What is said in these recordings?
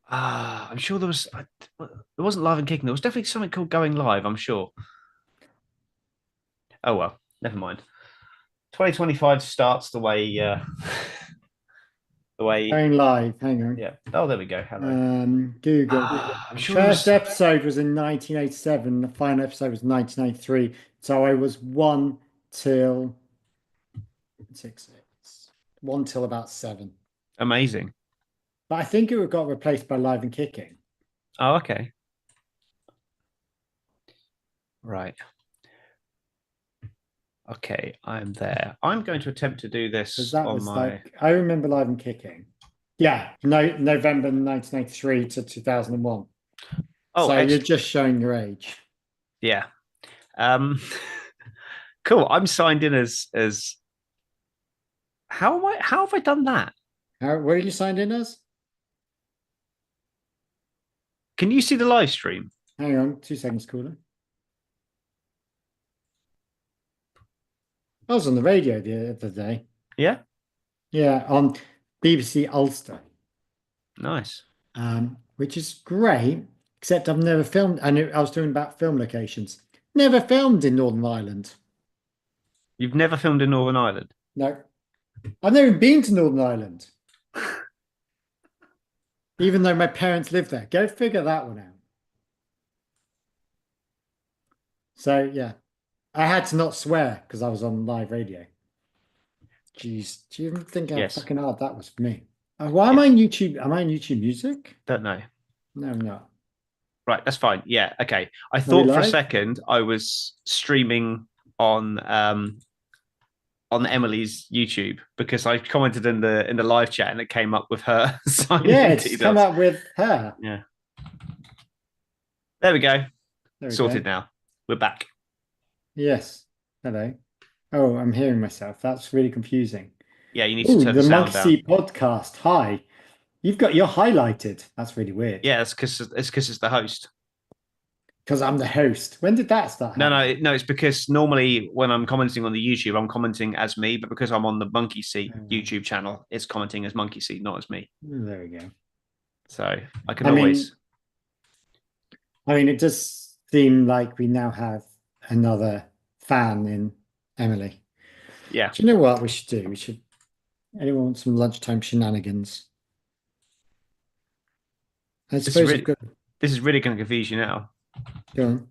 I'm sure there wasn't live and kicking. There was definitely something called going live. I'm sure. Oh well, never mind. 2025 starts the way the way. Going live. Hang on. Yeah. Oh, there we go. Hello. Google. I'm sure there First was. episode was in 1987. The final episode was 1993. So I was one till six, one till about seven. Amazing. But I think it got replaced by Live and Kicking Oh, okay. Right. Okay, I'm there. I'm going to attempt to do because this that on was my. like I remember Live and Kicking. Yeah, no, November 1993 to 2001. Oh, So you're excellent. just showing your age. Yeah. Um. Cool. I'm signed in as. How am I? How have I done that? Where are you signed in as? Can you see the live stream? Hang on, 2 seconds, cooler. I was on the radio the other day. Yeah. Yeah, on BBC Ulster, Nice. which is great, except I've never filmed. I was doing about film locations. Never filmed in Northern Ireland. You've never filmed in Northern Ireland. No, I've never even been to Northern Ireland, even though my parents live there. Go figure that one out. So yeah, I had to not swear because I was on live radio. Jeez, do you even think how Yes. fucking hard that was for me? Why am I Yes. on YouTube? Am I on YouTube Music? Don't know. No, I'm not. Right. That's fine. Yeah. Okay. I Are we thought for a live? second I was streaming on Emily's YouTube because I commented in the live chat and it came up with her signing Yeah, in it's come details. up with her. Yeah. There we go. There we go. Sorted now. We're back. Yes. Hello. Oh, I'm hearing myself. That's really confusing. Yeah. You need to Oh, turn the the sound Monkey down. Seat podcast. Hi. You're highlighted. That's really weird. Yeah. It's because it's the host. Because I'm the host. When did that start No, no, happening? no. It's because normally when I'm commenting on the YouTube, I'm commenting as me, but because I'm on the Monkey Seat Oh, YouTube channel, it's commenting as Monkey Seat, not as me. there we go. So I can I mean, always. it does seem like we now have another fan in Emily. Yeah. Do you know what we should do? We should. Anyone want some lunchtime shenanigans? I This is suppose we've really got. this is really going to confuse you now. Go on.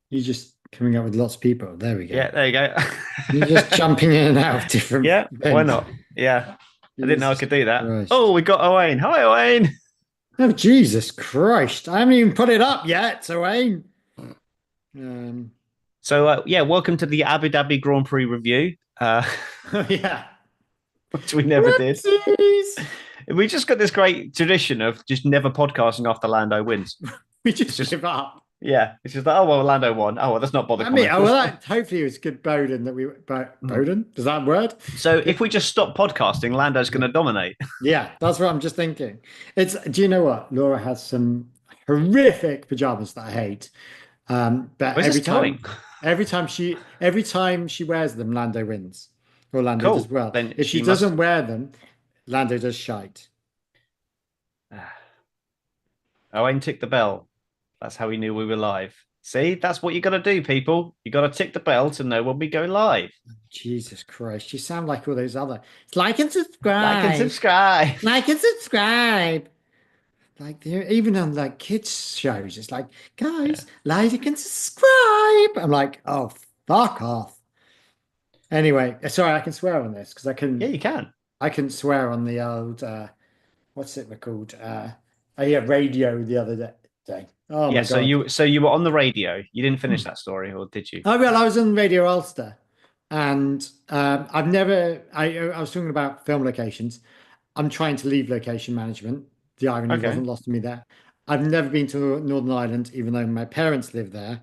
You're just coming up with lots of people. There we go. Yeah, there you go. You're just jumping in and out of different Yeah, why things. not? Yeah, I didn't know I Jesus could do that. Christ. Oh, we got Owain. Hi, Owain. Oh, Jesus Christ. I haven't even put it up yet, so Wayne. Um, So yeah, welcome to the Abu Dhabi Grand Prix review, oh, yeah. which we never did. Whoopsies. We just got this great tradition of just never podcasting after Lando wins. We It's just just give up. yeah, it's just like, oh well, Lando won. Oh well, let's not bother Oh, commenting. well, hopefully it was good Bowden that we, Bowden? Is that a word? So if Good. we just stop podcasting, Lando's going Yeah. to dominate. Yeah, that's what I'm just thinking. Do you know what? Laura has some horrific pajamas that I hate. But Where's this going? every time she wears them, Lando wins. Or Lando does Cool. well. Then If she she must. doesn't wear them, Lando does shite. Owain ticked the bell. That's how we knew we were live. See, that's what you got to do, people. You got to tick the bell to know when we go live. Jesus Christ, you sound like all those other. Like and Like and subscribe. subscribe. Like and subscribe. Like even on like kids shows, it's like, Yeah. guys, like and subscribe. I'm like, oh, fuck off. Anyway, sorry, I can swear on this because Yeah, you can. I can swear on the old what's it called? Oh yeah, radio the other day. Oh Yeah. my So God. you were on the radio. You didn't finish that story, or did you? I was on Radio Ulster, and I've never. I was talking about film locations. I'm trying to leave location management. The irony Okay. wasn't lost to me there. I've never been to Northern Ireland, even though my parents live there,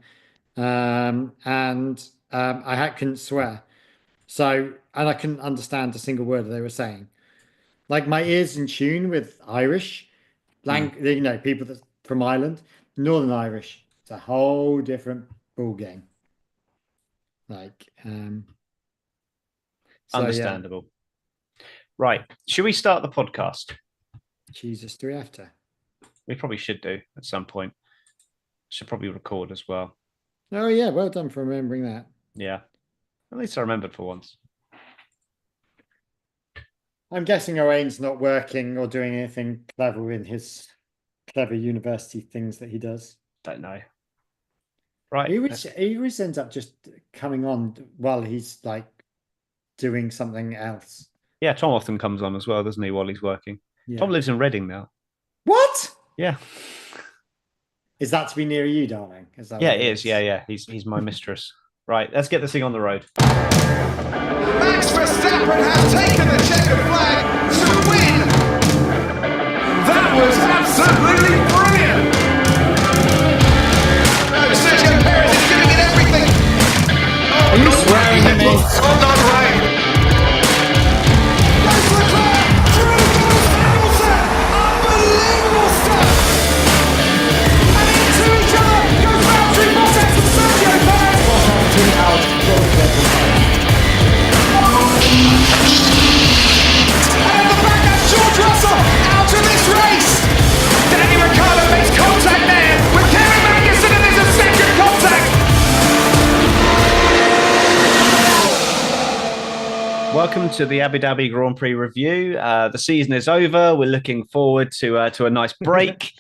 and couldn't swear. So, and I couldn't understand a single word they were saying. Like my ears in tune with Irish, Hmm. people that from Ireland, Northern Irish. It's a whole different ball game. Like, so yeah, Understandable. Right. Should we start the podcast? Jesus, do we have to? We probably should do at some point. Should probably record as well. Oh yeah, well done for remembering that. Yeah. At least I remembered for once. I'm guessing Owain's not working or doing anything clever in his clever university things that he does. Don't know. Right. He always ends up just coming on while he's like doing something else. Yeah, Tom often comes on as well, doesn't he, while he's working? Yeah. Tom lives in Reading now. What? Yeah. Is that to be near you, darling? Is that Yeah, what it is. Yeah, yeah. He's my mistress. Right, let's get this thing on the road. Max Verstappen has taken the checkered flag to win. That was absolutely brilliant. Oh, Sergio Perez is giving it everything. Oh, Are you swearing at me? Oh, not right. Goes Leclerc, through goes Hamilton. Unbelievable stuff. And into each other goes Valtteri Bottas and Sergio Perez. And at the back, that's George Russell out of this race. Danny Ricciardo makes contact there with Kevin Magnussen, and there's a second contact. Welcome to the Abu Dhabi Grand Prix review. The season is over. We're looking forward to a nice break.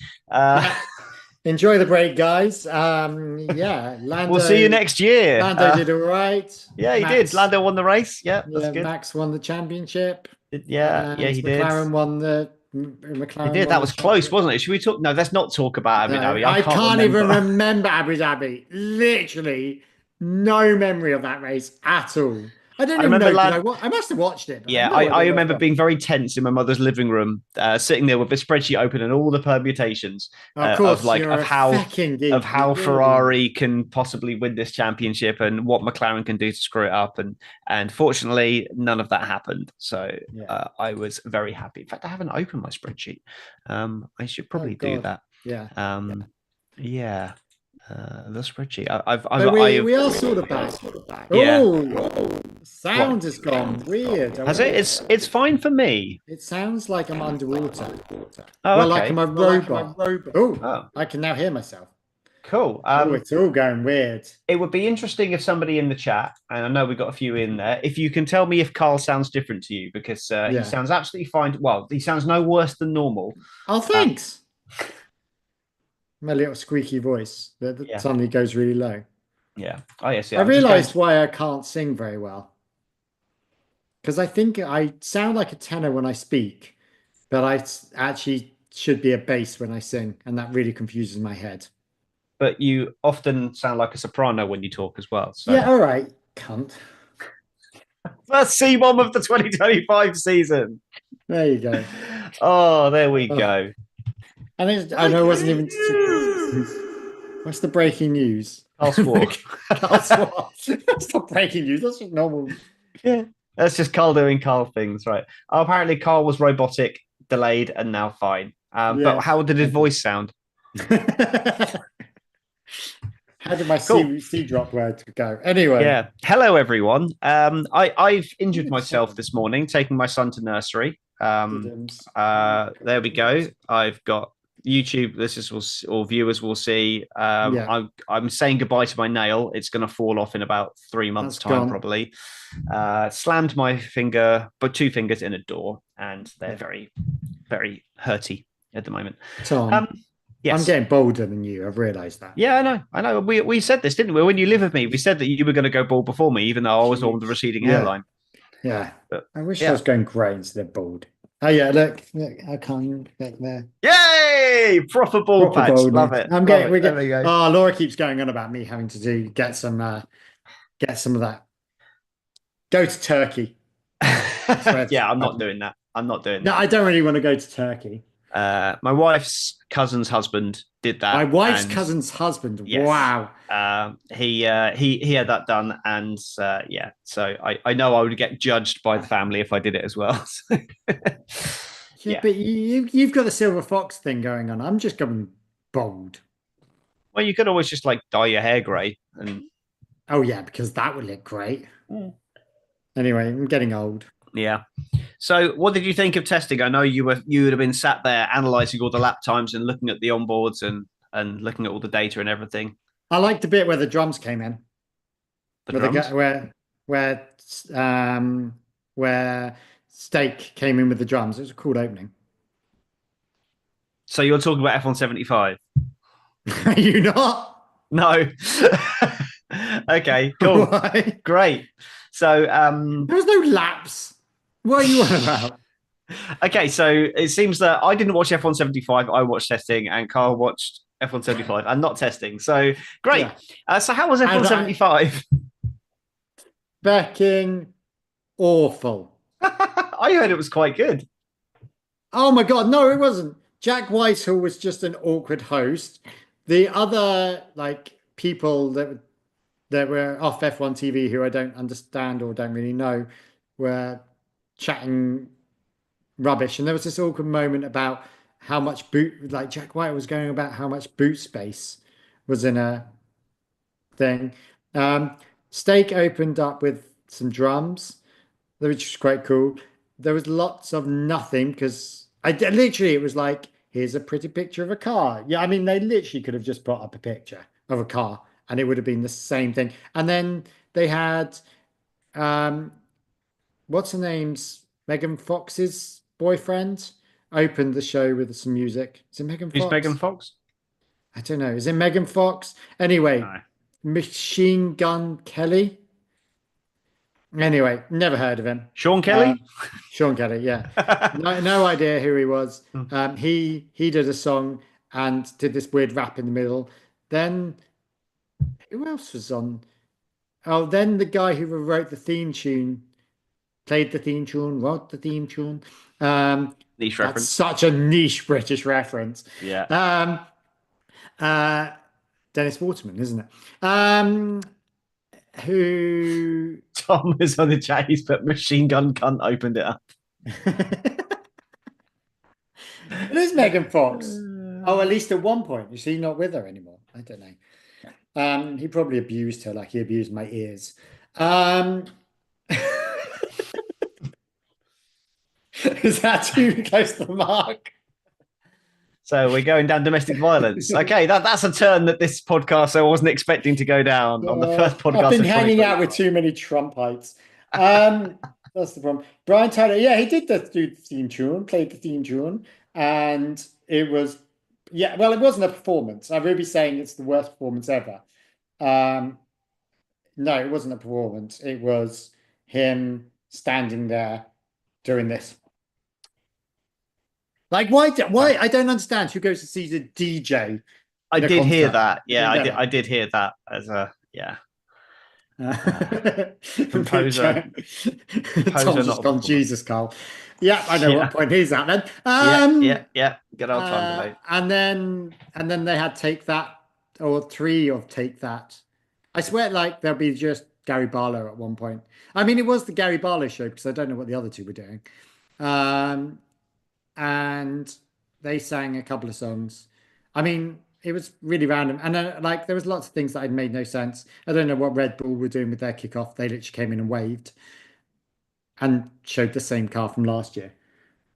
Enjoy the break, guys. Yeah, Lando. We'll see you next year. Lando did all right. Yeah, he Max, did. Lando won the race. Yeah, that's yeah, good. Max won the championship. Yeah, and yeah, he McLaren did. won the. McLaren He did. won That the was close, championship. wasn't it? Should we talk? No, let's not talk about Abu No, Dhabi. I can't even remember. remember Abu Dhabi. Literally, no memory of that race at all. I don't I even know. remember I must have watched it. But Yeah, no idea I what remember happened. being very tense in my mother's living room, sitting there with the spreadsheet open and all the permutations Of course, of you're a how fucking geek. how You really Ferrari can possibly win this championship and what McLaren can do to screw it up, and fortunately none of that happened. So Yeah. I was very happy. In fact, I haven't opened my spreadsheet. I should probably do God. that. Yeah. Yeah. The spreadsheet. So we are sort of back. Yeah. Oh, sound has gone weird. Has it? It's fine for me. It sounds like I'm underwater. Oh, Well, okay. like I'm a robot. Oh, Oh, I can now hear myself. cool. Oh, it's all going weird. It would be interesting if somebody in the chat, and I know we've got a few in there, if you can tell me if Carl sounds different to you, because he Yeah. sounds absolutely fine. Well, he sounds no worse than normal. Oh, thanks. My little squeaky voice that Yeah. suddenly goes really low. Yeah. Oh, yes. Yeah. I I'm just realized why I can't sing very well. Because I think I sound like a tenor when I speak, but actually should be a bass when I sing, and that really confuses my head. but you often sound like a soprano when you talk as well. So Yeah, all right, cunt. first C1 of the 2025 season. There you go. Oh, there we go. And I know it wasn't even. What's the breaking news? Carl swore. Carl swore. That's not breaking news. That's just normal. Yeah. That's just Carl doing Carl things, right? Oh, apparently Carl was robotic, delayed, and now fine. But Yes. how did his voice sound? How did my Cool. C drop word go? Anyway. Yeah. Hello, everyone. I've injured myself this morning taking my son to nursery. There we go. I've got YouTube. Or viewers will see. Yeah. I'm saying goodbye to my nail. It's going to fall off in about 3 months' That's time, gone. probably. Slammed my finger, but 2 fingers in a door, and they're very, very hurty at the moment. Tom, Yes. I'm getting bolder than you. I've realised that. Yeah, I know. We said this, didn't we? When you live with me, we said that you were going to go bald before me, even though I was on the receding Yeah. hairline. Yeah. But, I wish yeah. I was going grey instead of bald. Oh yeah, look, I can't get there. Yay! Proper bald Proper patch. baldness. Love it. I'm Love getting. it. We There get. we go. Oh, Laura keeps going on about me having to get some of that. Go to Turkey. Yeah, I'm not doing that. I'm not doing No, that. I don't really want to go to Turkey. My wife's cousin's husband did that. My wife's and, cousin's husband. Yes. Wow. He had that done, and yeah. So I know I would get judged by the family if I did it as well. Yeah, but you've got the silver fox thing going on. I'm just going bald. Well, you could always just like dye your hair grey, and Oh yeah, because that would look great. Mm. Anyway, I'm getting old. Yeah. So, what did you think of testing? I know you would have been sat there analysing all the lap times and looking at the onboards and looking at all the data and everything. I liked the bit where the drums came in. The where drums? Where Steak came in with the drums. It was a cool opening. So you're talking about F175? Are you not? No. Okay, cool. Why? Great. So there was no laps. What are you on about? Okay, so it seems that I didn't watch F175. I watched testing, and Carl watched F175 and not testing. So great. Yeah. So how was F175? Fucking awful. I heard it was quite good. Oh my god, no, it wasn't. Jack Whitehall was just an awkward host. The other people that were off F1 TV who I don't understand or don't really know were chatting rubbish. And there was this awkward moment about how much Jack White was going about how much boot space was in a thing. Steak opened up with some drums, which was quite cool. There was lots of nothing because it was like, here's a pretty picture of a car. Yeah, I mean, they literally could have just put up a picture of a car and it would have been the same thing. And then they had, what's her name's? Megan Fox's boyfriend opened the show with some music. Is it Megan Fox? Who's Megan Fox? I don't know. Is it Megan Fox? Anyway, No. Machine Gun Kelly. Anyway, never heard of him. Sean Kelly? Sean Kelly, yeah. no idea who he was. He did a song and did this weird rap in the middle. Then who else was on? Oh, then the guy who wrote the theme tune, played the theme tune, wrote the theme tune. Niche reference. That's such a niche British reference. Yeah. Dennis Waterman, isn't it? Who Tom is on the chat. He's put Machine Gun Cunt opened it up. It is Megan Fox. Oh, at least at one point. Is he not with her anymore? I don't know. He probably abused her like he abused my ears. Is that too close to the mark? So we're going down domestic violence. Okay, that's a turn that this podcast I wasn't expecting to go down on the first podcast. I've been hanging out with too many Trumpites. That's the problem. Brian Tyler, yeah, he did do the theme tune, played the theme tune, and it was, it wasn't a performance. I will be saying it's the worst performance ever. No, it wasn't a performance. It was him standing there doing this. Like, why? I don't understand who goes to see the DJ. I did hear that. Yeah, I did hear that as a composer. Tom's just gone, Jesus, Carl. Yeah, I know what point he's at then. Yeah. Good old time. And then they had Take That, or 3 of Take That. I swear, there'll be just Gary Barlow at one point. I mean, it was the Gary Barlow show because I don't know what the other two were doing. And they sang a couple of songs. I mean, it was really random. And there was lots of things that had made no sense. I don't know what Red Bull were doing with their kickoff. They literally came in and waved and showed the same car from last year.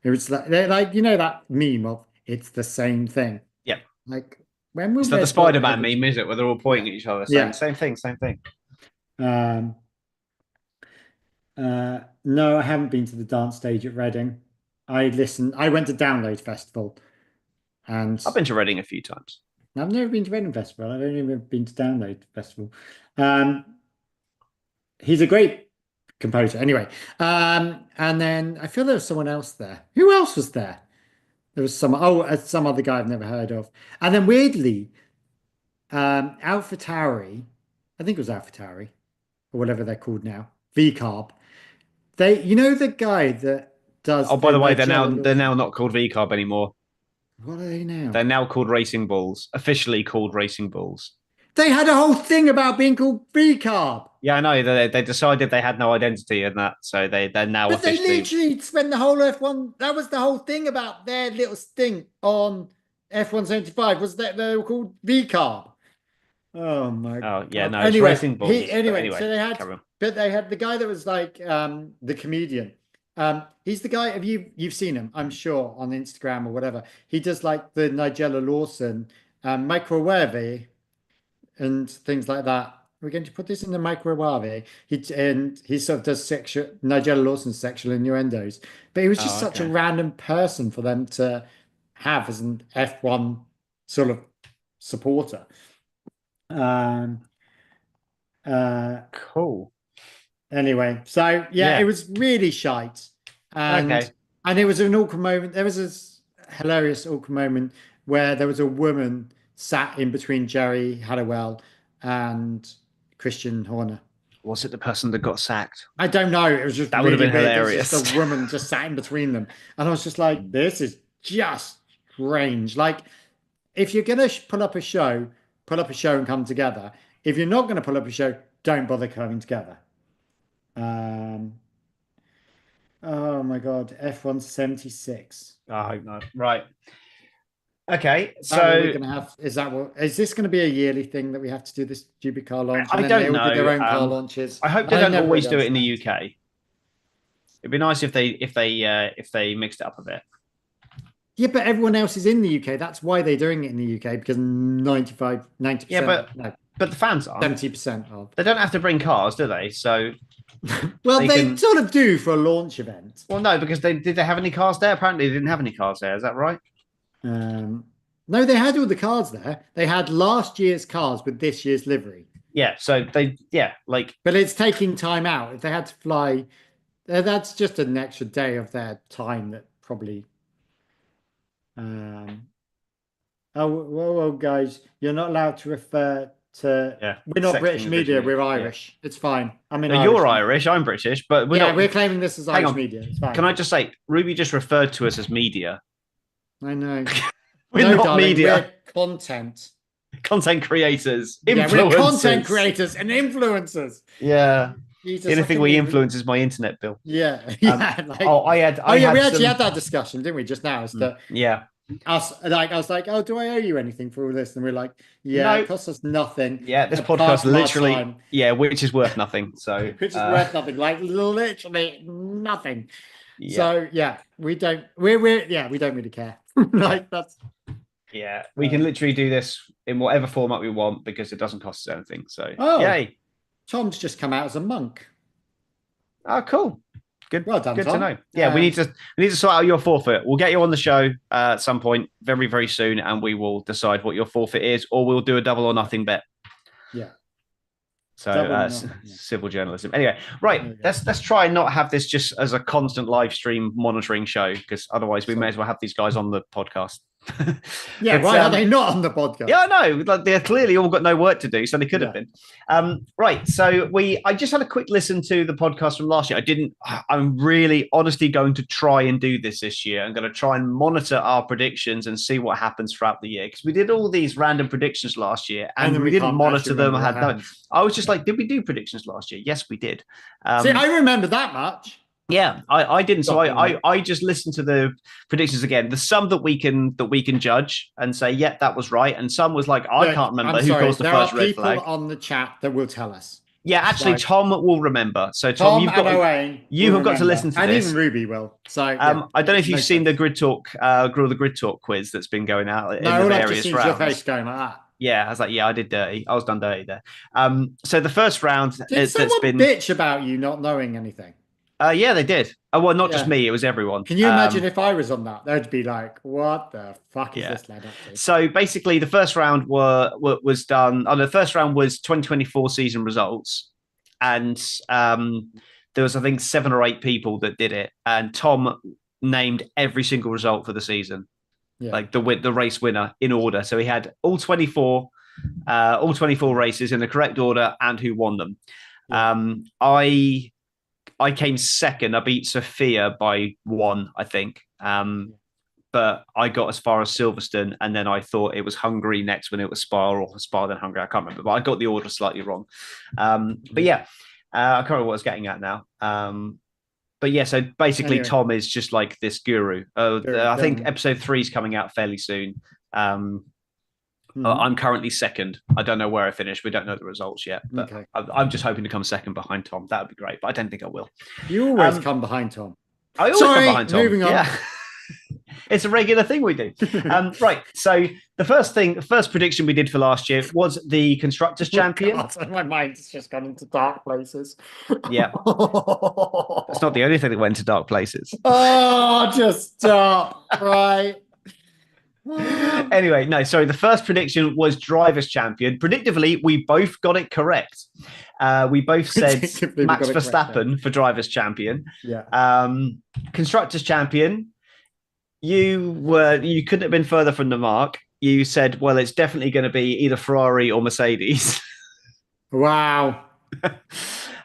It was that meme of it's the same thing. Yeah. When it's not the Spider-Man meme, is it? Where they're all pointing at each other. Same thing. No, I haven't been to the dance stage at Reading. I went to Download Festival, and I've been to Reading a few times. I've never been to Reading Festival. I've only ever been to Download Festival. He's a great composer. Anyway, and then I feel there was someone else there. Who else was there? There was some other guy I've never heard of. And then weirdly, AlphaTauri, I think it was AlphaTauri, or whatever they're called now, VCarb. The guy that does. Oh, by the way, they're now not called VCarb anymore. What are they now? They're now called Racing Bulls. Officially called Racing Bulls. They had a whole thing about being called VCarb. Yeah, I know. They decided they had no identity in that, so they're now but officially. They literally spent the whole F1. That was the whole thing about their little stint on F175 was that they were called VCarb. Oh my god. Oh yeah, no. Anyway, Racing Bulls. So they had the guy that was the comedian. He's the guy. You've seen him? I'm sure on Instagram or whatever. He does like the Nigella Lawson microwave and things like that. We're going to put this in the microwave. He sort of does Nigella Lawson's sexual innuendos, but he was just such a random person for them to have as an F1 sort of supporter. Cool. Anyway, so it was really shite, and it was an awkward moment. There was this hilarious awkward moment where there was a woman sat in between Jerry Halliwell and Christian Horner. Was it the person that got sacked? I don't know. It was just that would have been weird. hilarious. Just a woman just sat in between them, and I was just like, "This is just strange." Like, if you're gonna pull up a show and come together. If you're not going to pull up a show, don't bother coming together. Oh my God, F1 76. I hope not. Right. Okay, so we're going to have is this going to be a yearly thing that we have to do this stupid car launch? I don't know. Do their own car launches. I hope they don't always do it in the UK. It'd be nice if they mixed it up a bit. Yeah, but everyone else is in the UK. That's why they're doing it in the UK, because 90%. Yeah, but the fans aren't. 70% of. They don't have to bring cars, do they? So, well, they sort of do for a launch event. Well, no, because did they have any cars there? Apparently, they didn't have any cars there. Is that right? No, they had all the cars there. They had last year's cars with this year's livery. Yeah, so but it's taking time out. If they had to fly, that's just an extra day of their time that probably. Well, guys, you're not allowed to refer to. Yeah, we're not British media. We're Irish. Yeah. It's fine. I mean, you're Irish. I'm British, but we're claiming this as Irish media. It's fine. Can I just say, Ruby just referred to us as media. I know. We're not darling, media. We're content creators. Influencers. Yeah, we're content creators and influencers. Yeah. Jesus, anything we influence is my internet bill. Yeah. We actually had that discussion, didn't we, just now? As to I was like, oh, do I owe you anything for all this? And we're like, no, it costs us nothing. Yeah, this podcast literally, which is worth nothing. So which is worth nothing, like literally nothing. Yeah. So we don't really care. Like that's. Yeah, we can literally do this in whatever format we want because it doesn't cost us anything. So yay. Tom's just come out as a monk. Oh, cool. Good. Well done, Good Tom. to know. Yeah, we need to sort out your forfeit. We'll get you on the show at some point very, very soon, and we will decide what your forfeit is, or we'll do a double or nothing bet. Yeah. So civil journalism. Anyway, right. Let's try and not have this just as a constant live stream monitoring show, because otherwise we may as well have these guys on the podcast. Why are they not on the podcast? Yeah, I know. They're clearly all got no work to do, so they could have been. Right. So I just had a quick listen to the podcast from last year. I'm really honestly going to try and do this year. I'm going to try and monitor our predictions and see what happens throughout the year, because we did all these random predictions last year and we didn't monitor them. I was just like, did we do predictions last year? Yes, we did. See, I remember that much. Yeah, I didn't. So I just listened to the predictions again. There's some that we can judge and say, yeah, that was right. And some was like, I can't remember who caused the first red flag. There are people on the chat that will tell us. Yeah, actually, Tom will remember. So Tom, you have got to listen to and this. And even Ruby will. So I don't know if you've seen the Grid Talk quiz that's been going out in the various rounds. Your face going like that. Yeah, I was like, I did dirty. I was done dirty there. So the first round did someone bitch about you not knowing anything? Yeah, they did. Oh, well, not just me. It was everyone. Can you imagine if I was on that? They'd be like, what the fuck is this led up to? So basically, the first round was done. The first round was 2024 season results. And there was, I think, 7 or 8 people that did it. And Tom named every single result for the season. Yeah. Like the race winner in order. So he had all 24 races in the correct order and who won them. Yeah. I came second. I beat Sophia by 1, I think. But I got as far as Silverstone, and then I thought it was Hungary next when it was Spa, or Spa then Hungary. I can't remember, but I got the order slightly wrong. But yeah, I can't remember what I was getting at now. But yeah, so basically Tom is just like this guru. I think episode 3 is coming out fairly soon. I'm currently second. I don't know where I finished. We don't know the results yet, but I'm just hoping to come second behind Tom. That would be great, but I don't think I will. You always come behind Tom. I always Sorry, come behind Tom. moving on. Yeah. It's a regular thing we do. Right. So the first prediction we did for last year was the Constructors' Champion. God, my mind's just gone into dark places. Yeah. It's not the only thing that went to dark places. Oh, just stop. Right. Anyway, no, sorry. The first prediction was Drivers' Champion. Predictably, we both got it correct. We both said Max Verstappen for Drivers' Champion. Yeah. Constructors' Champion. You couldn't have been further from the mark. You said, well, it's definitely going to be either Ferrari or Mercedes. Wow.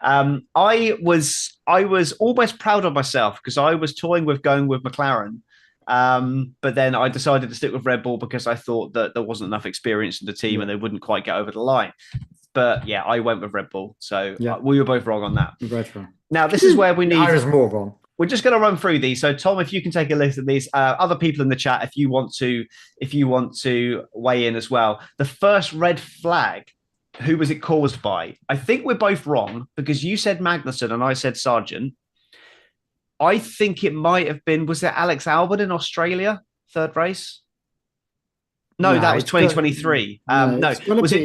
I was almost proud of myself because I was toying with going with McLaren. But then I decided to stick with Red Bull because I thought that there wasn't enough experience in the team and they wouldn't quite get over the line. But yeah, I went with Red Bull. So we were both wrong on that. You're both wrong. Now, this is where we need... I was more wrong. We're just going to run through these. So, Tom, if you can take a list of these, other people in the chat, if you want to weigh in as well. The first red flag, who was it caused by? I think we're both wrong because you said Magnussen and I said Sargent. I think it might have been, was it Alex Albon in Australia, third race? No, that was 2023.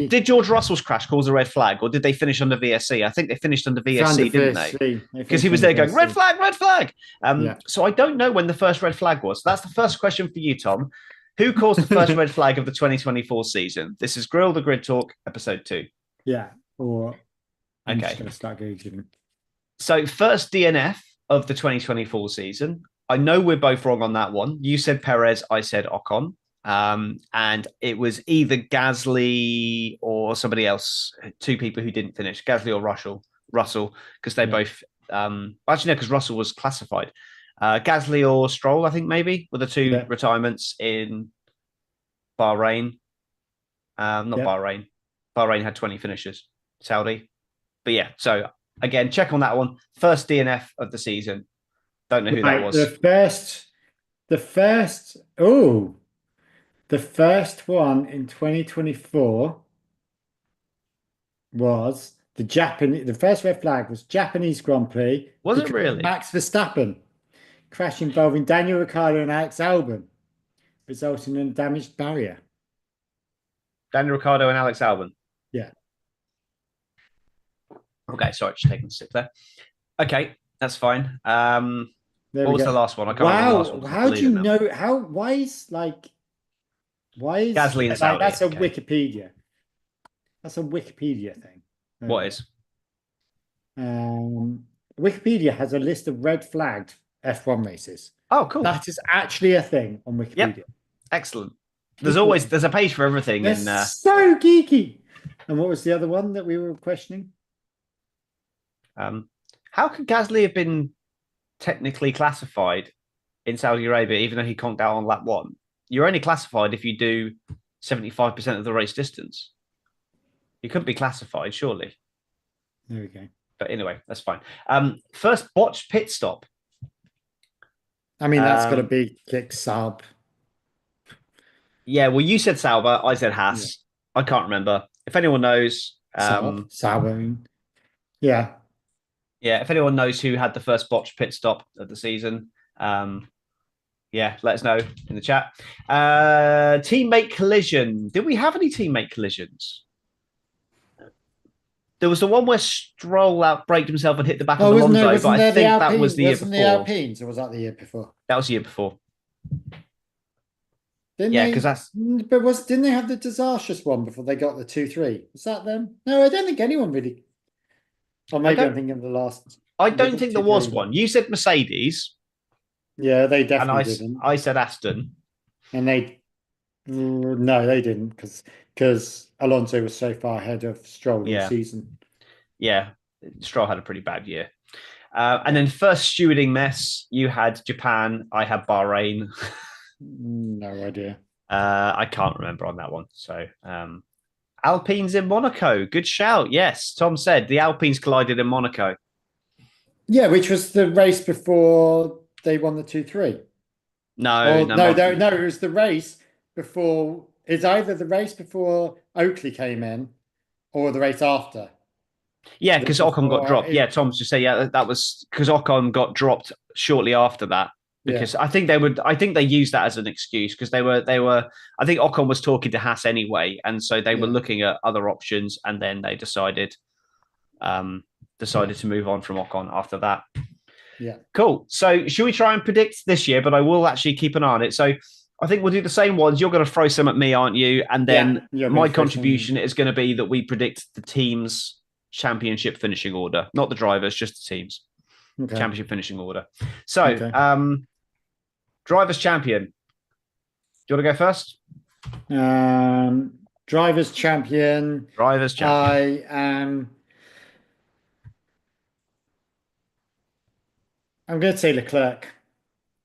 Did George Russell's crash cause a red flag or did they finish under VSC? I think they finished under VSC, didn't they? Because he was there going, red flag, red flag. So I don't know when the first red flag was. That's the first question for you, Tom. Who caused the first red flag of the 2024 season? This is Grill the Grid Talk, episode 2. Yeah. Or I'm okay. Just gonna start gauging. So first DNF of the 2024 season. I know we're both wrong on that one. You said Perez, I said Ocon. And it was either Gasly or somebody else, two people who didn't finish, Gasly or Russell, because they both, actually no, because Russell was classified. Gasly or Stroll, I think maybe, were the two retirements in Bahrain. Bahrain. Bahrain had 20 finishes, Saudi. But yeah, so again, check on that one. First DNF of the season. Don't know who that was. The first one in 2024 was the Japanese. The first red flag was Japanese Grand Prix. Was it really? Max Verstappen crash involving Daniel Ricciardo and Alex Albon, resulting in a damaged barrier. Daniel Ricciardo and Alex Albon. Yeah. Okay, sorry, just taking a sip there. Okay, that's fine. What was the last one? I can't remember the last one. How do you know? Why is Gasly and Saudi? That's a Wikipedia. That's a Wikipedia thing. What is? Wikipedia has a list of red flagged F1 races. Oh, cool. That is actually a thing on Wikipedia. Yep. Excellent. There's a page for everything. That's so geeky. And what was the other one that we were questioning? How could Gasly have been technically classified in Saudi Arabia, even though he conked out on lap 1? You're only classified if you do 75% of the race distance. You couldn't be classified, surely. There we go. But anyway, that's fine. First botched pit stop. I mean, that's got to be kick sub. Yeah, well, you said Sauber, I said Haas. Yeah. I can't remember. If anyone knows... Sauber. Yeah. Yeah, if anyone knows who had the first botched pit stop of the season, let us know in the chat. Teammate collision. Did we have any teammate collisions? There was the one where Stroll braked himself and hit the back of Alonso, but I think that was the year before. Wasn't the Alpines, or was that the year before? That was the year before. Because that's. But didn't they have the disastrous one before they got the 2-3? Was that them? No, I don't think anyone really. Or maybe I'm thinking of the last. I don't think there was one. You said Mercedes. Yeah, they definitely didn't. I said Aston. And no, they didn't because Alonso was so far ahead of Stroll in the season. Yeah, Stroll had a pretty bad year. And then first stewarding mess, you had Japan. I had Bahrain. No idea. I can't remember on that one. So Alpines in Monaco. Good shout. Yes, Tom said the Alpines collided in Monaco. Yeah, which was the race before they won the 2-3. No, it was the race before. It's either the race before Oakley came in or the race after. Yeah, because Ocon got dropped. Yeah, Tom's just saying, that was because Ocon got dropped shortly after that because I think they used that as an excuse because they were I think Ocon was talking to Haas anyway, and so they were looking at other options, and then they decided to move on from Ocon after that. Yeah. Cool. So should we try and predict this year? But I will actually keep an eye on it. So I think we'll do the same ones. You're going to throw some at me, aren't you? And then my contribution is going to be that we predict the team's championship finishing order, not the drivers, just the teams. Okay. Championship finishing order. So, drivers champion. Do you want to go first? Drivers champion. Drivers champion. I'm going to say Leclerc.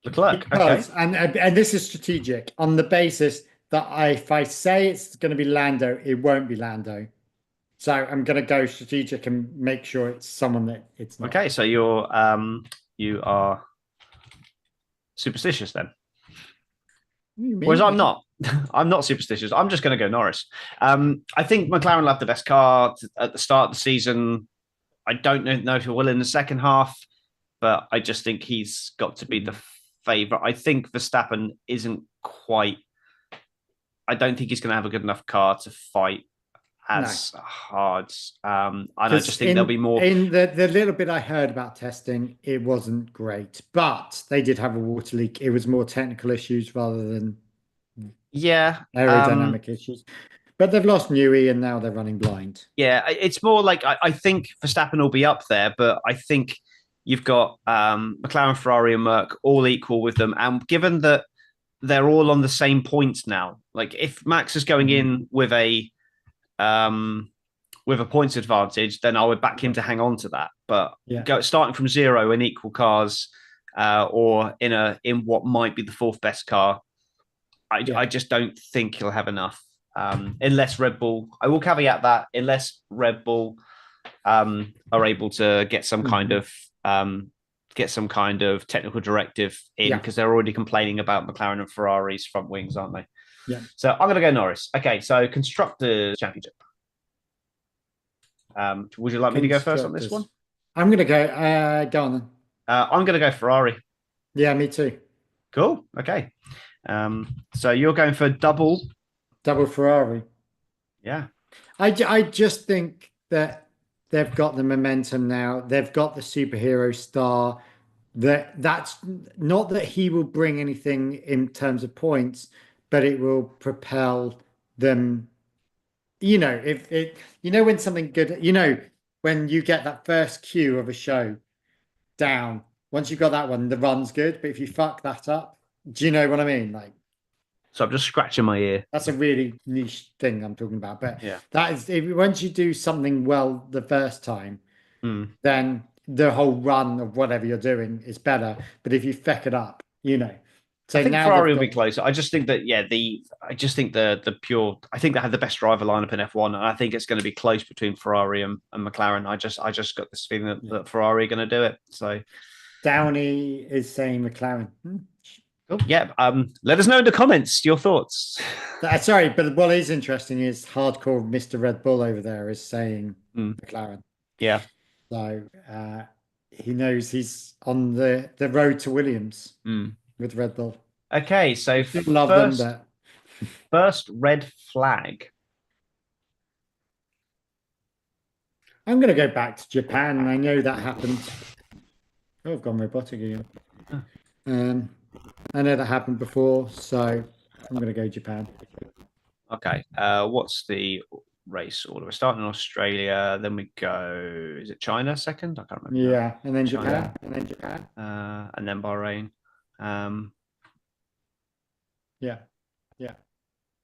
Because, okay. And this is strategic on the basis that if I say it's going to be Lando, it won't be Lando. So I'm going to go strategic and make sure it's someone that it's not. Okay, so you are superstitious then. Whereas I'm not. I'm not superstitious. I'm just going to go Norris. I think McLaren will have the best car at the start of the season. I don't know if he will in the second half, but I just think he's got to be the favourite. I think Verstappen isn't quite. I don't think he's going to have a good enough car to fight as hard. And I just think there'll be more. In the little bit I heard about testing, it wasn't great, but they did have a water leak. It was more technical issues rather than aerodynamic issues. But they've lost Newey and now they're running blind. Yeah, it's more like I think Verstappen will be up there, but I think you've got McLaren, Ferrari, and Merc all equal with them. And given that they're all on the same points now, like if Max is going in with a points advantage, then I would back him to hang on to that. But starting from zero in equal cars, or in what might be the fourth best car, I just don't think he'll have enough. Unless Red Bull, I will caveat that unless Red Bull are able to get some kind of technical directive in, because they're already complaining about McLaren and Ferrari's front wings, aren't they? Yeah. So I'm going to go Norris. Okay, so Constructors Championship. Would you like me to go first on this one? I'm going to go. Go on then. I'm going to go Ferrari. Yeah, me too. Cool. Okay. So you're going for double Ferrari. Yeah. I just think that they've got the momentum now. They've got the superhero star. That's not that he will bring anything in terms of points, but it will propel them. You know, when something good, when you get that first cue of a show down, once you've got that one, the run's good. But if you fuck that up, do you know what I mean? Like, so I'm just scratching my ear. That's a really niche thing I'm talking about. But that is, once you do something well the first time, then the whole run of whatever you're doing is better. But if you feck it up, So I think Ferrari will be close. I just think that, I think they have the best driver lineup in F1, and I think it's going to be close between Ferrari and McLaren. I just got this feeling that Ferrari are going to do it. So Downey is saying McLaren. Oh, yeah. Let us know in the comments your thoughts. Sorry, but what is interesting is hardcore Mr. Red Bull over there is saying McLaren. Yeah. So he knows he's on the road to Williams. With Red Bull. Okay, so first red flag. I'm going to go back to Japan, and I know that happened. Oh, I've gone robotic again. I know that happened before, so I'm going to go Japan. Okay, what's the race order? We're starting in Australia, then we go. Is it China second? I can't remember. Yeah, and then China. Japan, and then Bahrain.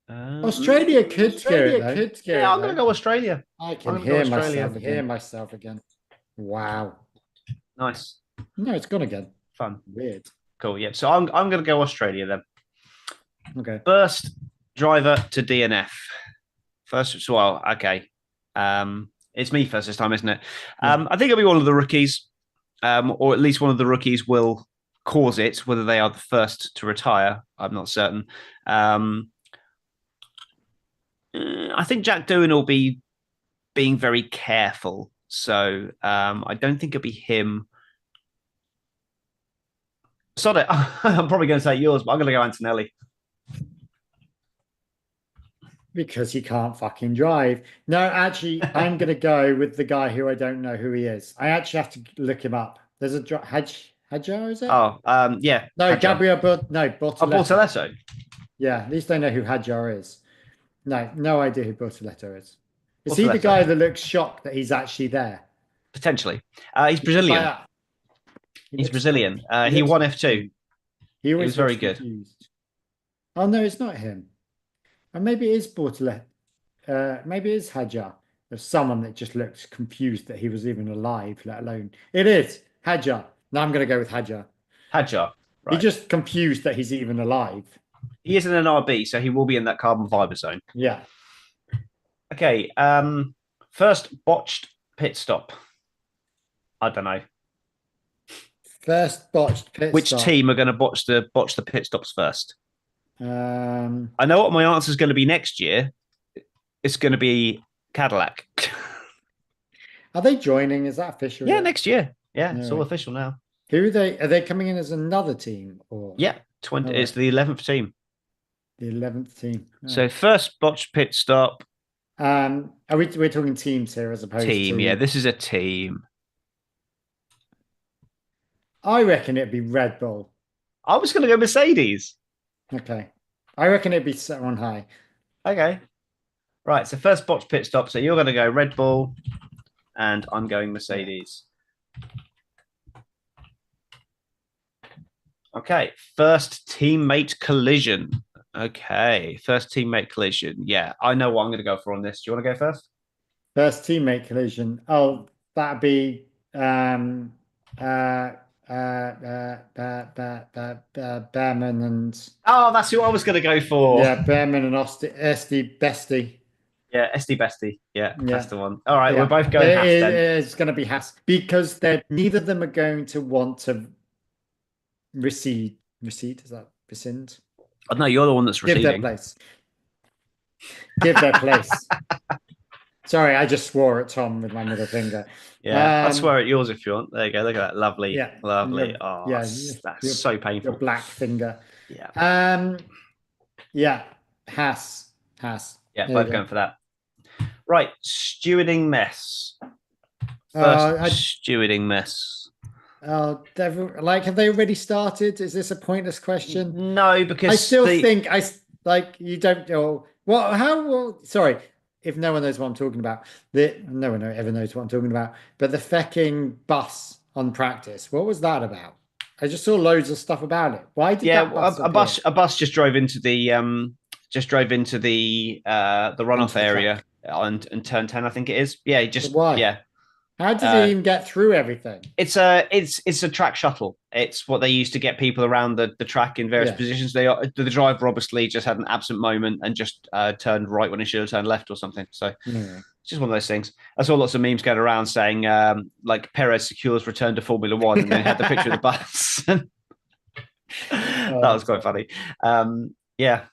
Australia could scare it. I'm going to go Australia. I can hear myself again. Wow. Nice. No, it's gone again. Fun. Weird. Cool. Yeah. So I'm going to go Australia then. Okay. First driver to DNF. First. Well, okay. It's me first this time, isn't it? I think it'll be one of the rookies, or at least one of the rookies will cause it. Whether they are the first to retire, I'm not certain. I think Jack Doohan will be being very careful, so I don't think it'll be him. Sod it. I'm probably going to say yours, but I'm going to go Antonelli. Because he can't fucking drive. No, actually, I'm going to go with the guy who I don't know who he is. I actually have to look him up. There's a Hadjar, is it? Oh, yeah. No, Hadjar. Gabriel, no, Oh, Bortoletto. Bortoletto. Yeah, at least I know who Hadjar is. No idea who Bortoletto is. Is he the Bortoletto. guy that looks shocked that he's actually there? Potentially. He's Brazilian. He's Brazilian. He won F2. He was very good. Confused. Oh, no, it's not him. Or maybe it is Bortoletto. Maybe it is Hadjar. There's someone that just looked confused that he was even alive, let alone. It is Hadjar. Now I'm going to go with Hadjar. Hadjar. Right. He's just confused that he's even alive. He is in an RB, so he will be in that carbon fiber zone. Yeah. Okay. First botched pit stop. I don't know. First botched pit Which stop. team are going to botch the pit stops first? I know what my answer is going to be next year. It's going to be Cadillac. Are they joining? Is that official? Yeah, yet? next year. Yeah, No. it's all official now. Who are they? Are they coming in as another team or? Yeah, 20. Oh, It's the 11th team. The 11th team. Oh. So first botched pit stop. Are we're talking teams here as opposed Team. to? Yeah, this is a team. I reckon it'd be Red Bull. I was going to go Mercedes. Okay. I reckon it'd be someone high. Okay. Right. So first botched pit stop. So you're going to go Red Bull, and I'm going Mercedes. Okay. First teammate collision. Okay. First teammate collision. Yeah, I know what I'm going to go for on this. Do you want to go first? First teammate collision. Oh, that'd be Behrman and Oh, that's who I was going to go for. yeah, Behrman and Esty Bestie. Yeah, SD Bestie. Yeah, that's the one. All right, Yeah. we're both going Haas then. It's going to be Haas because neither of them are going to want to recede. Recede, is that rescind? Oh, no, you're the one that's Give receding. their place. Give their place. Sorry, I just swore at Tom with my middle finger. Yeah, I'll swear at yours if you want. There you go. Look at that. Lovely. Yeah. Lovely. Oh, Yeah, that's so painful. Your black finger. Yeah. Yeah. Haas. Yeah, There both you going go. for that. Right. Stewarding mess. First stewarding mess. Oh, have they already started? Is this a pointless question? No, because I still think you don't know. Sorry, if no one knows what I'm talking about, no one ever knows what I'm talking about. But the fecking bus on practice, what was that about? I just saw loads of stuff about it. Why did that bus a bus just drove into the runoff area and turn 10, I think it is. Yeah, why? Yeah. How did it even get through everything? It's a track shuttle. It's what they use to get people around the track in various positions. The driver obviously just had an absent moment and just turned right when he should have turned left or something. So it's just one of those things. I saw lots of memes going around saying like Perez secures return to Formula One, and then had the picture of the bus. That was quite funny. Yeah,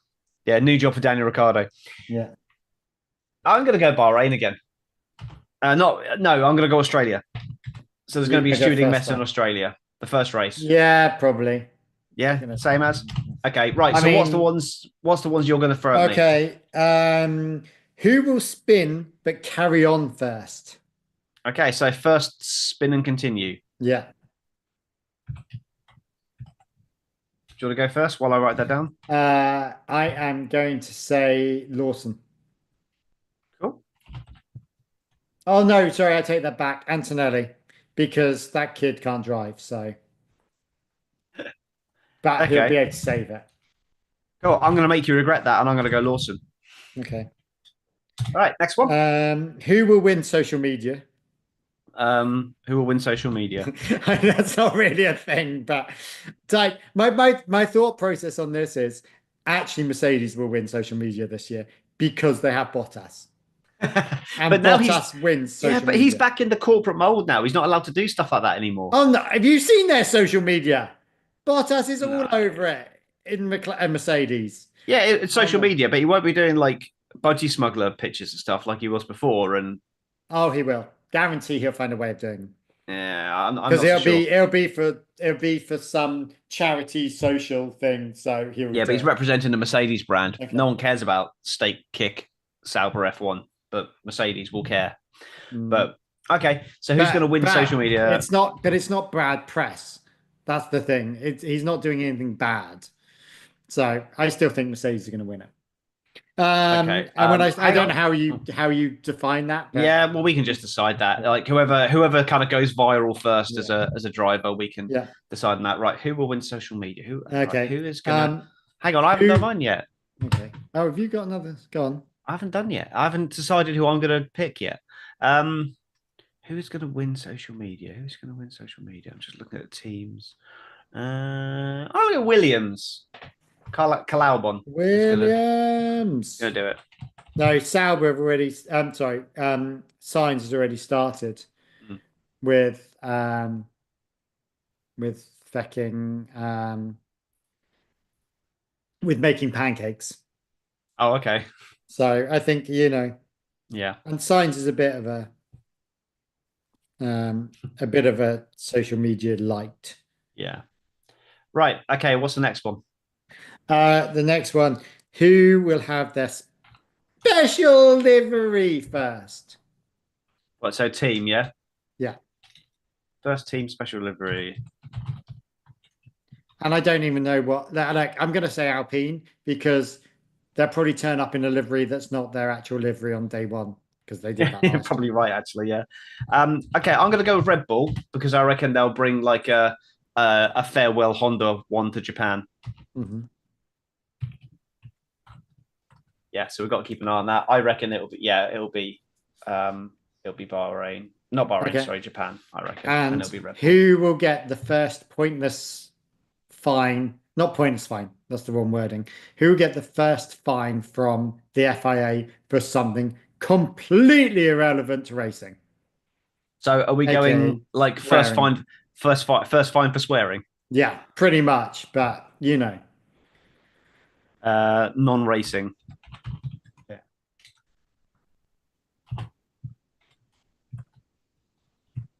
new job for Daniel Ricciardo. Yeah, I'm going to go Bahrain again. I'm going to go Australia. So there's going to be a stewarding mess in Australia. The first race. Yeah, probably. Yeah, same as. Okay, right. So what's the ones you're going to throw at me? Okay. Who will spin but carry on first? Okay, so first spin and continue. Yeah. Do you want to go first while I write that down? I am going to say Lawson. Cool. Oh, no, sorry, I take that back. Antonelli, because that kid can't drive, so. But he'll be able to save it. Cool. I'm going to make you regret that, and I'm going to go Lawson. Okay. All right, next one. Who will win social media? Who will win social media? That's not really a thing, but like my thought process on this is actually Mercedes will win social media this year because they have Bottas. And but now Bottas wins social media. But he's back in the corporate mold now. He's not allowed to do stuff like that anymore. Oh no! Have you seen their social media? Bottas is all over it in Mercedes. Yeah, it's social media, but he won't be doing like budgie smuggler pictures and stuff like he was before. And oh, he will. Guarantee he'll find a way of doing them. Yeah, I'm not Because so sure. it'll be for some charity social thing. So he'll Yeah, but he's representing the Mercedes brand. Okay. No one cares about Steak Kick Sauber F1, but Mercedes will care. But okay, so who's going to win social media? It's not bad press. That's the thing. He's not doing anything bad. So I still think Mercedes are going to win it. Okay, and when I don't know on. how you define that. But... Yeah, well, we can just decide that. Like whoever kind of goes viral first as a driver, we can decide on that. Right, who will win social media? Who is gonna? Hang on, I haven't done mine yet. Okay. Oh, have you got another? Go on. I haven't done yet. I haven't decided who I'm going to pick yet. Who's going to win social media? Who's going to win social media? I'm just looking at the teams. I'll go Williams. Calabon. Williams. Gonna do it. No, Sauber have already. Sorry. Sainz has already started with fecking with making pancakes. Oh, okay. So I think Yeah. And Sainz is a bit of a social media light. Yeah. Right. Okay. What's the next one? The next one. Who will have their special livery first? What? So team, yeah. Yeah. First team special livery. And I don't even know what. Like, I'm going to say Alpine because they'll probably turn up in a livery that's not their actual livery on day one because they did that. You're probably right, actually. Yeah. Okay, I'm going to go with Red Bull because I reckon they'll bring like a farewell Honda one to Japan. Mm-hmm. Yeah, so we've got to keep an eye on that. I reckon it'll be Bahrain. Not Bahrain, sorry, Japan, I reckon. And it'll be Red Bull. Who will get the first pointless fine? Not pointless fine, that's the wrong wording. Who will get the first fine from the FIA for something completely irrelevant to racing? So are we going like first fine for swearing? Yeah, pretty much, but non-racing. Yeah.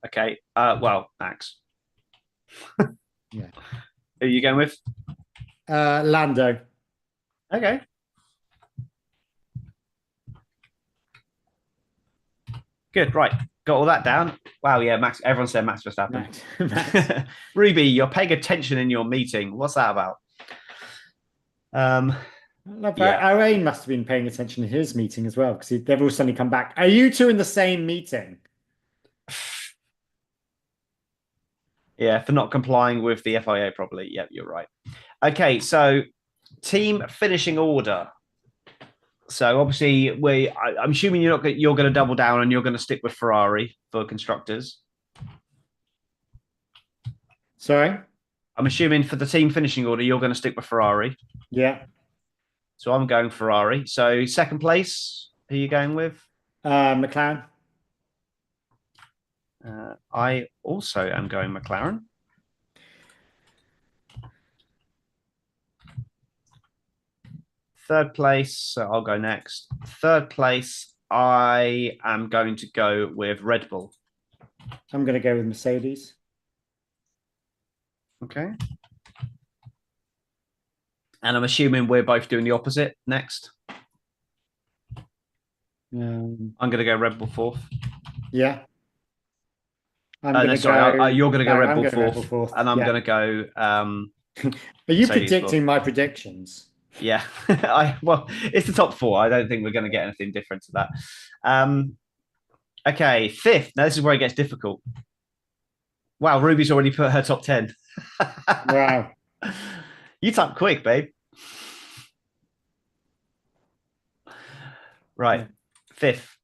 Okay. Well, Max. Yeah. Who are you going with? Lando. Okay. Good. Right. Got all that down. Wow. Yeah. Max. Everyone said Max Verstappen. Max. Ruby, you're paying attention in your meeting. What's that about? Owain must have been paying attention to his meeting as well because they've all suddenly come back. Are you two in the same meeting? Yeah, for not complying with the FIA properly. Yep, you're right. Okay, so team finishing order. So obviously, I'm assuming you're going to double down and you're going to stick with Ferrari for constructors. Sorry? I'm assuming for the team finishing order, you're going to stick with Ferrari. Yeah. So I'm going Ferrari. So second place, who are you going with? McLaren. I also am going McLaren. Third place, so I'll go next. Third place, I am going to go with Red Bull. I'm going to go with Mercedes. Okay. And I'm assuming we're both doing the opposite next. I'm going to go Red Bull fourth. Yeah. You're going to go Red Bull fourth, and I'm going to go. Are you predicting my predictions? Yeah. Well, it's the top four. I don't think we're going to get anything different to that. Okay, fifth. Now this is where it gets difficult. Wow, Ruby's already put her top 10. Wow. You type quick, babe. Right. Fifth.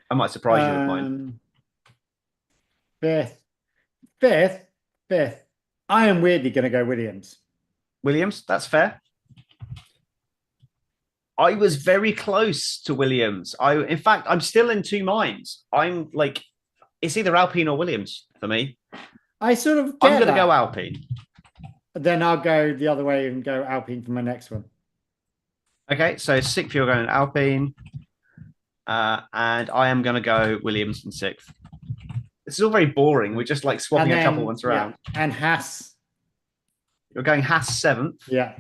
I might surprise you with mine. Fifth. I am weirdly going to go Williams. Williams, that's fair. I was very close to Williams. In fact, I'm still in two minds. I'm like, it's either Alpine or Williams for me. I sort of I'm going to go Alpine. Then I'll go the other way and go Alpine for my next one. Okay, so sixth, you're going Alpine. And I am going to go Williams in sixth. This is all very boring. We're just like swapping a couple ones around. Yeah. And Haas. You're going Haas 7th. Yeah.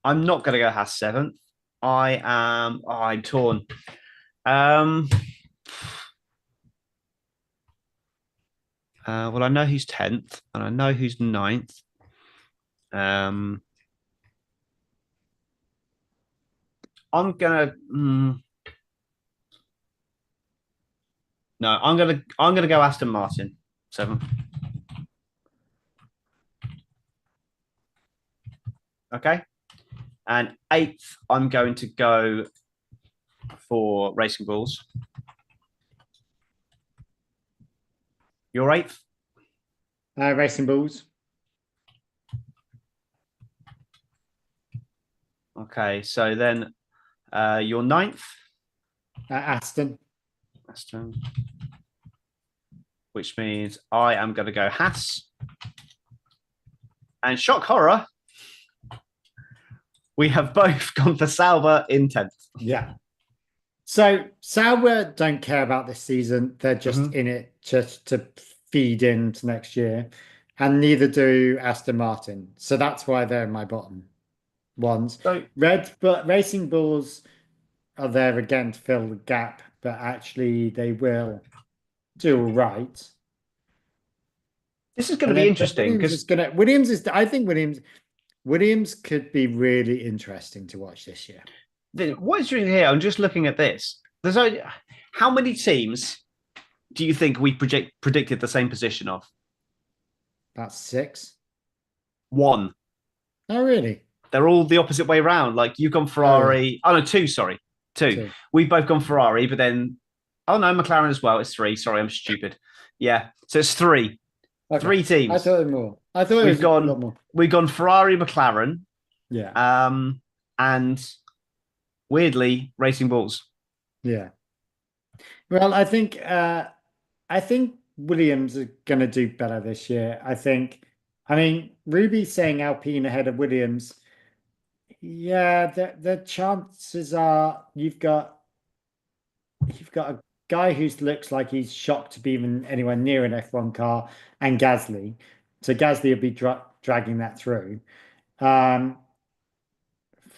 I'm not going to go Haas 7th. I'm torn. Well, I know who's 10th and I know who's 9th. I'm gonna no, I'm gonna go Aston Martin 7th. Okay. And 8th, I'm going to go for Racing Bulls. Your 8th? Racing Bulls. Okay, so then your 9th? Aston. Which means I am going to go Haas. And shock horror, we have both gone for Sauber in 10th. Yeah. So Sauber don't care about this season. They're just in it just to feed into next year. And neither do Aston Martin. So that's why they're in my bottom ones. So, but Racing Bulls are there again to fill the gap, but actually they will do all right. This is going to be interesting because I think Williams could be really interesting to watch this year. What is really here? I'm just looking at this. How many teams do you think we predicted the same position of? About 6. 1. Oh, really? They're all the opposite way around. Like you've gone Ferrari. Oh, no, 2. Sorry, 2. We've both gone Ferrari, but then McLaren as well. It's 3. Sorry, I'm stupid. Yeah, so it's 3. Okay. 3 teams. I thought it more. I thought we've gone a lot more. We've gone Ferrari, McLaren. Yeah. And weirdly, Racing Bulls. Yeah. Well, I think Williams are going to do better this year. Ruby's saying Alpine ahead of Williams. Yeah, the chances are you've got a guy who looks like he's shocked to be even anywhere near an F1 car, and Gasly. So Gasly will be dragging that through.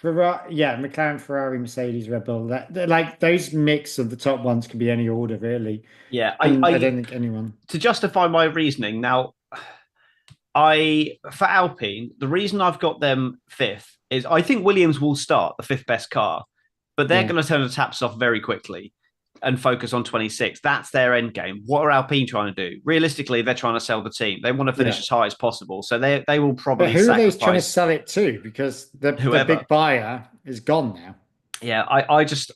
McLaren, Ferrari, Mercedes, Red Bull. Like those mix of the top ones can be any order, really. Yeah, I don't think anyone. To justify my reasoning now, for Alpine, the reason I've got them 5th is I think Williams will start the 5th best car, but they're going to turn the taps off very quickly and focus on 26. That's their end game. What are Alpine trying to do? Realistically, they're trying to sell the team. They want to finish as high as possible. So they will probably. But who are they trying to sell it to? Because the big buyer is gone now. Yeah, I just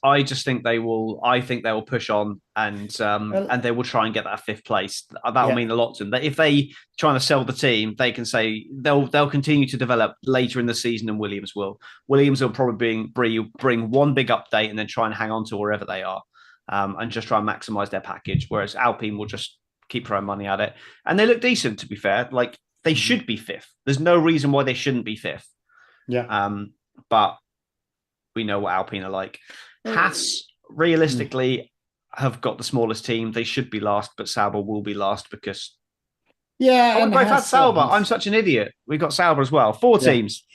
think they will. I think they will push on and they will try and get that 5th place. That will mean a lot to them. If they trying to sell the team, they can say they'll continue to develop later in the season than Williams will. Williams will probably bring one big update and then try and hang on to wherever they are. And just try and maximize their package, whereas Alpine will just keep throwing money at it. And they look decent, to be fair. Like they should be 5th. There's no reason why they shouldn't be 5th. Yeah. But we know what Alpine are like. Haas, realistically, have got the smallest team. They should be last, but Sauber will be last because. Yeah, we both had Sauber. I'm such an idiot. We got Sauber as well. 4 teams.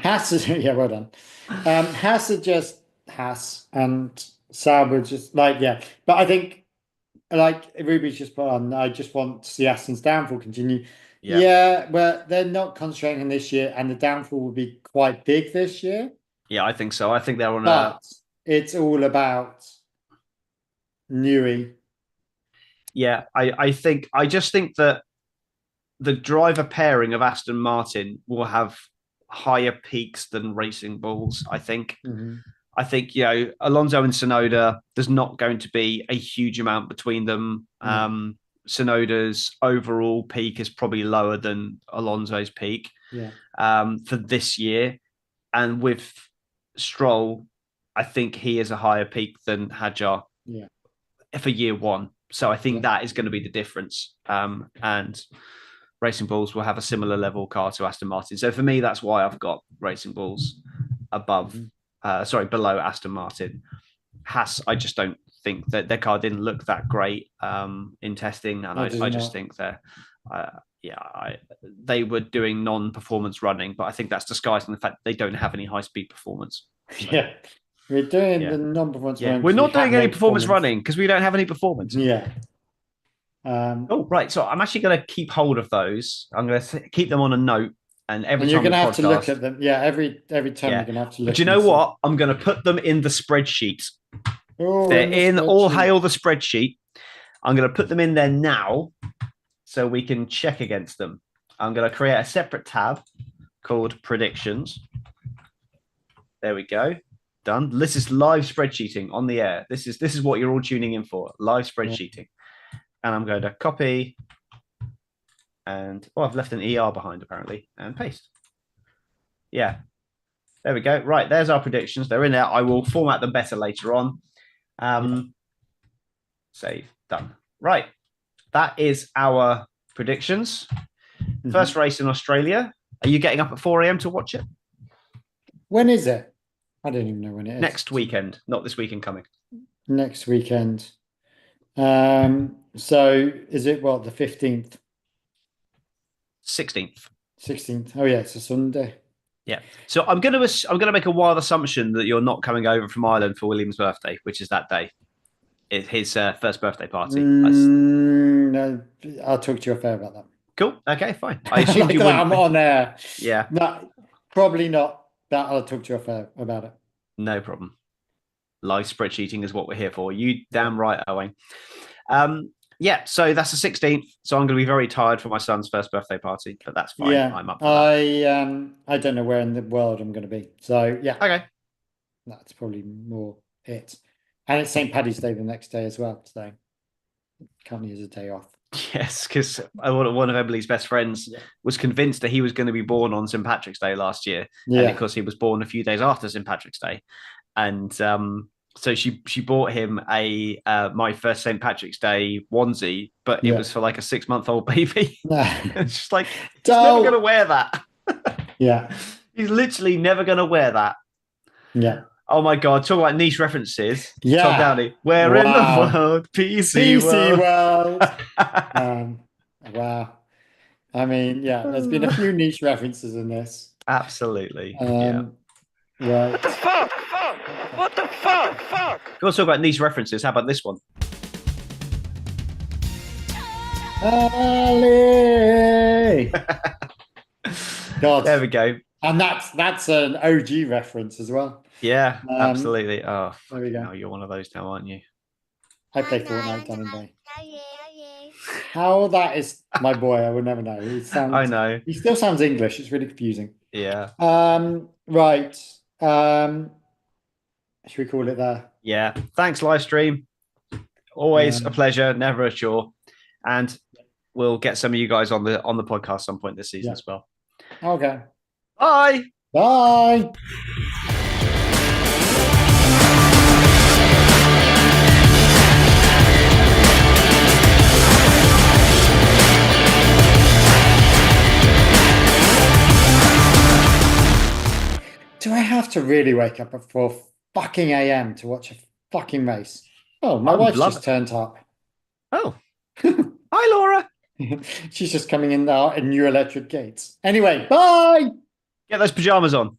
Haas is well done. Haas are just Haas and. Sauber just but I think Ruby's just put on. I just want to see Aston's downfall continue. Yeah, but they're not concentrating on this year, and the downfall will be quite big this year. Yeah, I think so. I think they're on. But it's all about Newey. Yeah, I just think that the driver pairing of Aston Martin will have higher peaks than Racing Bulls. I think. Mm-hmm. I think, Alonso and Tsunoda, there's not going to be a huge amount between them. Tsunoda's overall peak is probably lower than Alonso's peak for this year. And with Stroll, I think he is a higher peak than Hadjar for year 1. So I think that is going to be the difference. And Racing Bulls will have a similar level car to Aston Martin. So for me, that's why I've got Racing Bulls above. Below Aston Martin. Haas, I just don't think that their car didn't look that great in testing, and I just think they're they were doing non-performance running, but I think that's disguising the fact that they don't have any high-speed performance. So, yeah, we're doing the non-performance running. We're not doing any performance running because we don't have any performance. Yeah. Right. So I'm actually going to keep hold of those. I'm going to keep them on a note, and you're going to have to look at them. Yeah, every time you're going to have to look. But you know what? I'm going to put them in the spreadsheet. They're in all hail the spreadsheet. I'm going to put them in there now so we can check against them. I'm going to create a separate tab called predictions. There we go. Done. This is live spreadsheeting on the air. This is what you're all tuning in for, live spreadsheeting. And I'm going to copy and I've left an ER behind apparently, and paste. Yeah. There we go. Right, there's our predictions. They're in there. I will format them better later on. Save. Done. Right. That is our predictions. First race in Australia. Are you getting up at 4 a.m. to watch it? When is it? I don't even know when it is. Next weekend, not this weekend coming. Next weekend. So is it what, the 15th? 16th. 16th. Oh yeah, it's a Sunday. Yeah. So I'm gonna make a wild assumption that you're not coming over from Ireland for William's birthday, which is that day. It's his first birthday party. No, I'll talk to you fair about that. Cool. Okay, fine. I assume like you that, I'm on air. Yeah. No, probably not. That I'll talk to you fair about it. No problem. Live spreadsheeting is what we're here for. You damn right, Owen. Yeah, so that's the 16th. So I'm going to be very tired for my son's first birthday party, but that's fine. Yeah, I'm up for that. I don't know where in the world I'm going to be. So yeah. Okay. That's probably more it. And it's St. Paddy's Day the next day as well. So can't use a day off. Yes, because one of Emily's best friends was convinced that he was going to be born on St. Patrick's Day last year. Yeah. And because he was born a few days after St. Patrick's Day. And so she bought him a my first St. Patrick's Day onesie, but it was for like a 6-month-old baby. It's just like, he's never going to wear that. Yeah. He's literally never going to wear that. Yeah. Oh my God, talk about niche references. Yeah. Tom Downey. Where in the world? PC world. Wow. I mean, yeah, there's been a few niche references in this. Absolutely. Right. What the fuck? What the fuck? Go on, talk about niche references. How about this one? Ali! God. There we go. And that's an OG reference as well. Yeah, absolutely. Oh, there we go. No, you're one of those now, aren't you? I play Fortnite down in Bay. How that is my boy, I would never know. I know. He still sounds English. It's really confusing. Yeah. Right. Should we call it there? Yeah. Thanks, live stream. Always a pleasure, never a chore. And we'll get some of you guys on the podcast some point this season as well. Okay. Bye. Bye. Do I have to really wake up at 4 fucking a.m. to watch a fucking race? Oh, my wife just turned up. Oh. Hi, Laura. She's just coming in now in new electric gates. Anyway, bye. Get those pajamas on.